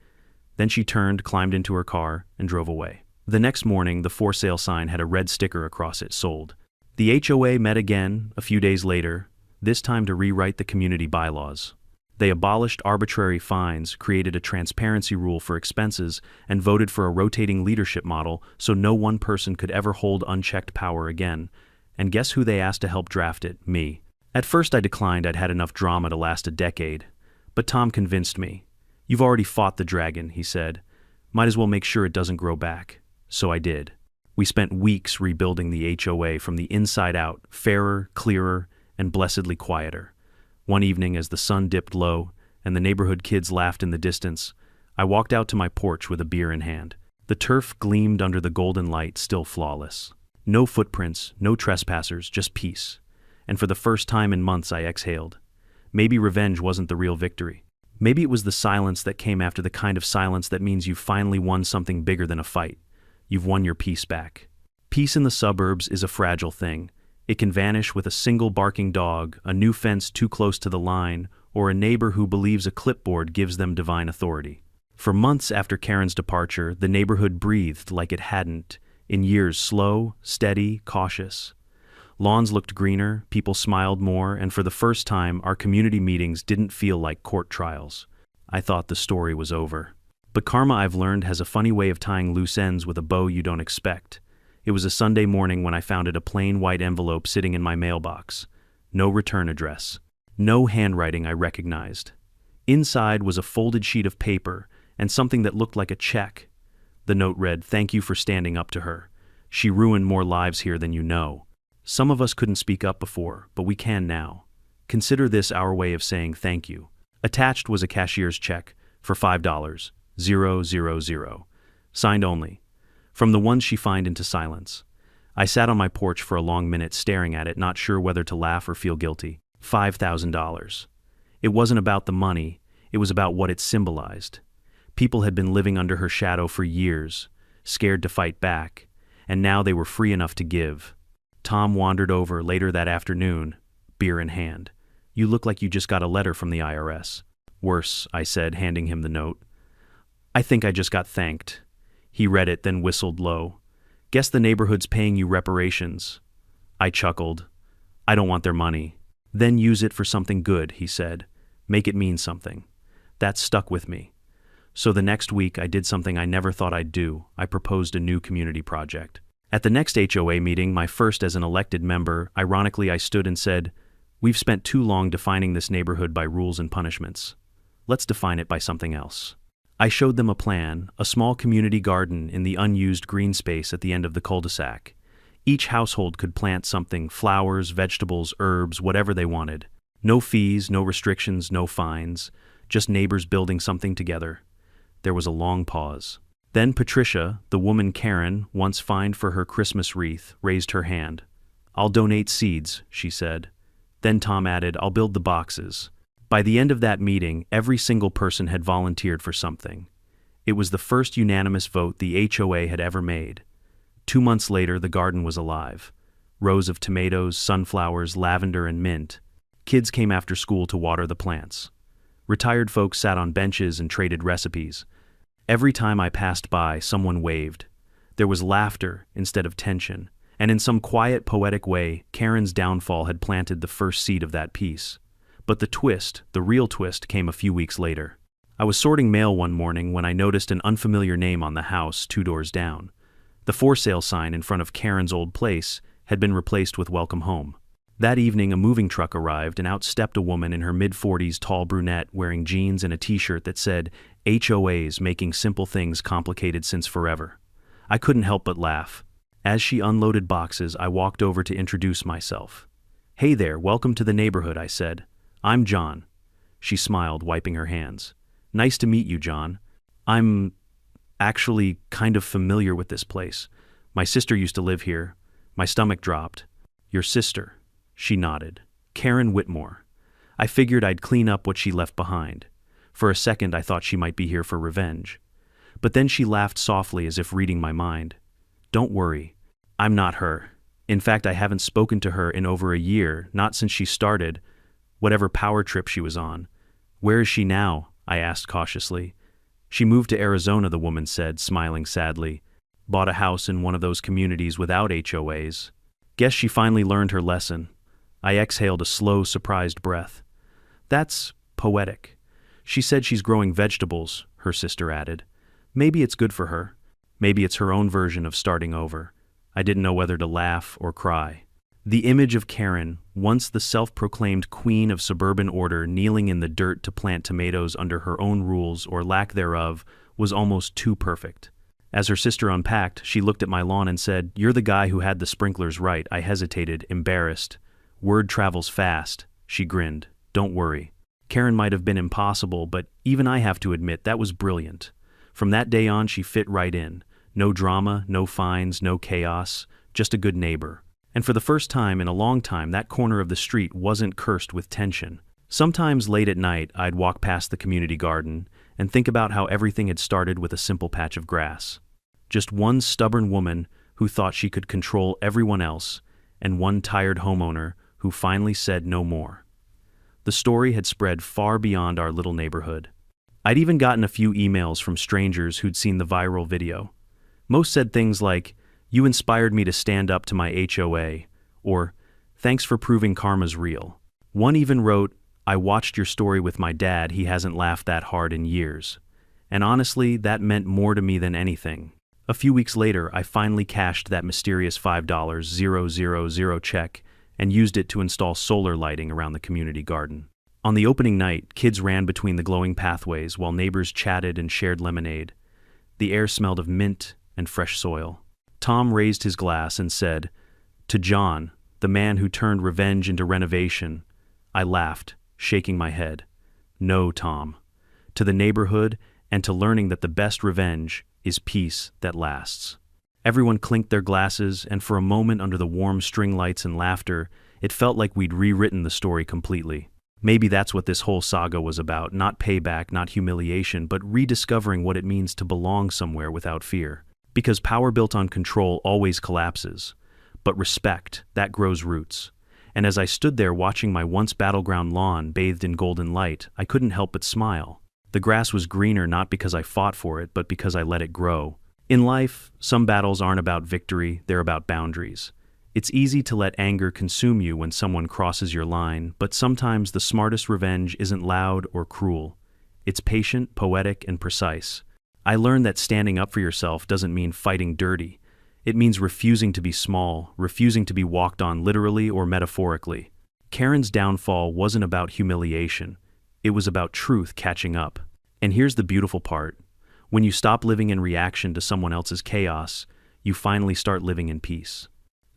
Then she turned, climbed into her car, and drove away. The next morning, the for sale sign had a red sticker across it: "Sold." The HOA met again, a few days later, this time to rewrite the community bylaws. They abolished arbitrary fines, created a transparency rule for expenses, and voted for a rotating leadership model so no one person could ever hold unchecked power again. And guess who they asked to help draft it? Me. At first I declined. I'd had enough drama to last a decade. But Tom convinced me. "You've already fought the dragon," he said. "Might as well make sure it doesn't grow back." So I did. We spent weeks rebuilding the HOA from the inside out, fairer, clearer, and blessedly quieter. One evening, as the sun dipped low and the neighborhood kids laughed in the distance, I walked out to my porch with a beer in hand. The turf gleamed under the golden light, still flawless. No footprints, no trespassers, just peace. And for the first time in months I exhaled. Maybe revenge wasn't the real victory. Maybe it was the silence that came after, the kind of silence that means you've finally won something bigger than a fight. You've won your peace back. Peace in the suburbs is a fragile thing. It can vanish with a single barking dog, a new fence too close to the line, or a neighbor who believes a clipboard gives them divine authority. For months after Karen's departure, the neighborhood breathed like it hadn't in years, slow, steady, cautious. Lawns looked greener, people smiled more, and for the first time, our community meetings didn't feel like court trials. I thought the story was over. But karma, I've learned, has a funny way of tying loose ends with a bow you don't expect. It was a Sunday morning when I found a plain white envelope sitting in my mailbox. No return address. No handwriting I recognized. Inside was a folded sheet of paper and something that looked like a check. The note read, "Thank you for standing up to her. She ruined more lives here than you know. Some of us couldn't speak up before, but we can now. Consider this our way of saying thank you." Attached was a cashier's check for $5,000, signed only. From the ones she fined into silence. I sat on my porch for a long minute staring at it, not sure whether to laugh or feel guilty. $5,000. It wasn't about the money, it was about what it symbolized. People had been living under her shadow for years, scared to fight back, and now they were free enough to give. Tom wandered over later that afternoon, beer in hand. "You look like you just got a letter from the IRS." "Worse," I said, handing him the note. "I think I just got thanked." He read it, then whistled low. "Guess the neighborhood's paying you reparations." I chuckled. "I don't want their money." "Then use it for something good," he said. "Make it mean something." That stuck with me. So the next week, I did something I never thought I'd do. I proposed a new community project. At the next HOA meeting, my first as an elected member, ironically, I stood and said, "We've spent too long defining this neighborhood by rules and punishments. Let's define it by something else." I showed them a plan, a small community garden in the unused green space at the end of the cul-de-sac. Each household could plant something, flowers, vegetables, herbs, whatever they wanted. No fees, no restrictions, no fines, just neighbors building something together. There was a long pause. Then Patricia, the woman Karen once fined for her Christmas wreath, raised her hand. "I'll donate seeds," she said. Then Tom added, "I'll build the boxes." By the end of that meeting, every single person had volunteered for something. It was the first unanimous vote the HOA had ever made. 2 months later, the garden was alive. Rows of tomatoes, sunflowers, lavender, and mint. Kids came after school to water the plants. Retired folks sat on benches and traded recipes. Every time I passed by, someone waved. There was laughter instead of tension, and in some quiet, poetic way, Karen's downfall had planted the first seed of that peace. But the twist, the real twist, came a few weeks later. I was sorting mail one morning when I noticed an unfamiliar name on the house 2 doors down. The for sale sign in front of Karen's old place had been replaced with "Welcome Home." That evening, a moving truck arrived and out stepped a woman in her mid-40s, tall brunette, wearing jeans and a t-shirt that said, "HOAs, making simple things complicated since forever." I couldn't help but laugh. As she unloaded boxes, I walked over to introduce myself. "Hey there, welcome to the neighborhood," I said. "I'm John." She smiled, wiping her hands. "Nice to meet you, John. I'm actually kind of familiar with this place. My sister used to live here." My stomach dropped. "Your sister?" She nodded. "Karen Whitmore. I figured I'd clean up what she left behind. For a second, I thought she might be here for revenge. But then she laughed softly as if reading my mind. "Don't worry. I'm not her. In fact, I haven't spoken to her in over a year, not since she started whatever power trip she was on." "Where is she now?" I asked cautiously. "She moved to Arizona," the woman said, smiling sadly. "Bought a house in one of those communities without HOAs. Guess she finally learned her lesson." I exhaled a slow, surprised breath. "That's poetic." "She said she's growing vegetables," her sister added. "Maybe it's good for her. Maybe it's her own version of starting over." I didn't know whether to laugh or cry. The image of Karen, once the self-proclaimed queen of suburban order, kneeling in the dirt to plant tomatoes under her own rules or lack thereof, was almost too perfect. As her sister unpacked, she looked at my lawn and said, "You're the guy who had the sprinklers right." I hesitated, embarrassed. "Word travels fast," she grinned. "Don't worry. Karen might have been impossible, but even I have to admit that was brilliant." From that day on, she fit right in. No drama, no fines, no chaos, just a good neighbor. And for the first time in a long time, that corner of the street wasn't cursed with tension. Sometimes late at night, I'd walk past the community garden and think about how everything had started with a simple patch of grass. Just one stubborn woman who thought she could control everyone else, and one tired homeowner who finally said no more. The story had spread far beyond our little neighborhood. I'd even gotten a few emails from strangers who'd seen the viral video. Most said things like, "You inspired me to stand up to my HOA," or "Thanks for proving karma's real." One even wrote, "I watched your story with my dad, he hasn't laughed that hard in years." And honestly, that meant more to me than anything. A few weeks later, I finally cashed that mysterious $5,000 check and used it to install solar lighting around the community garden. On the opening night, kids ran between the glowing pathways while neighbors chatted and shared lemonade. The air smelled of mint and fresh soil. Tom raised his glass and said, "To John, the man who turned revenge into renovation." I laughed, shaking my head. "No, Tom. To the neighborhood and to learning that the best revenge is peace that lasts." Everyone clinked their glasses, and for a moment under the warm string lights and laughter, it felt like we'd rewritten the story completely. Maybe that's what this whole saga was about, not payback, not humiliation, but rediscovering what it means to belong somewhere without fear. Because power built on control always collapses. But respect, that grows roots. And as I stood there watching my once battleground lawn bathed in golden light, I couldn't help but smile. The grass was greener not because I fought for it, but because I let it grow. In life, some battles aren't about victory, they're about boundaries. It's easy to let anger consume you when someone crosses your line, but sometimes the smartest revenge isn't loud or cruel. It's patient, poetic, and precise. I learned that standing up for yourself doesn't mean fighting dirty. It means refusing to be small, refusing to be walked on literally or metaphorically. Karen's downfall wasn't about humiliation. It was about truth catching up. And here's the beautiful part. When you stop living in reaction to someone else's chaos, you finally start living in peace.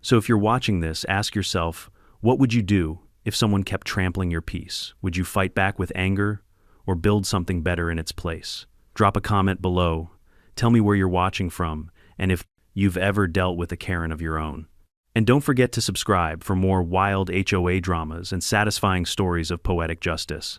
So if you're watching this, ask yourself, what would you do if someone kept trampling your peace? Would you fight back with anger or build something better in its place? Drop a comment below. Tell me where you're watching from and if you've ever dealt with a Karen of your own. And don't forget to subscribe for more wild HOA dramas and satisfying stories of poetic justice.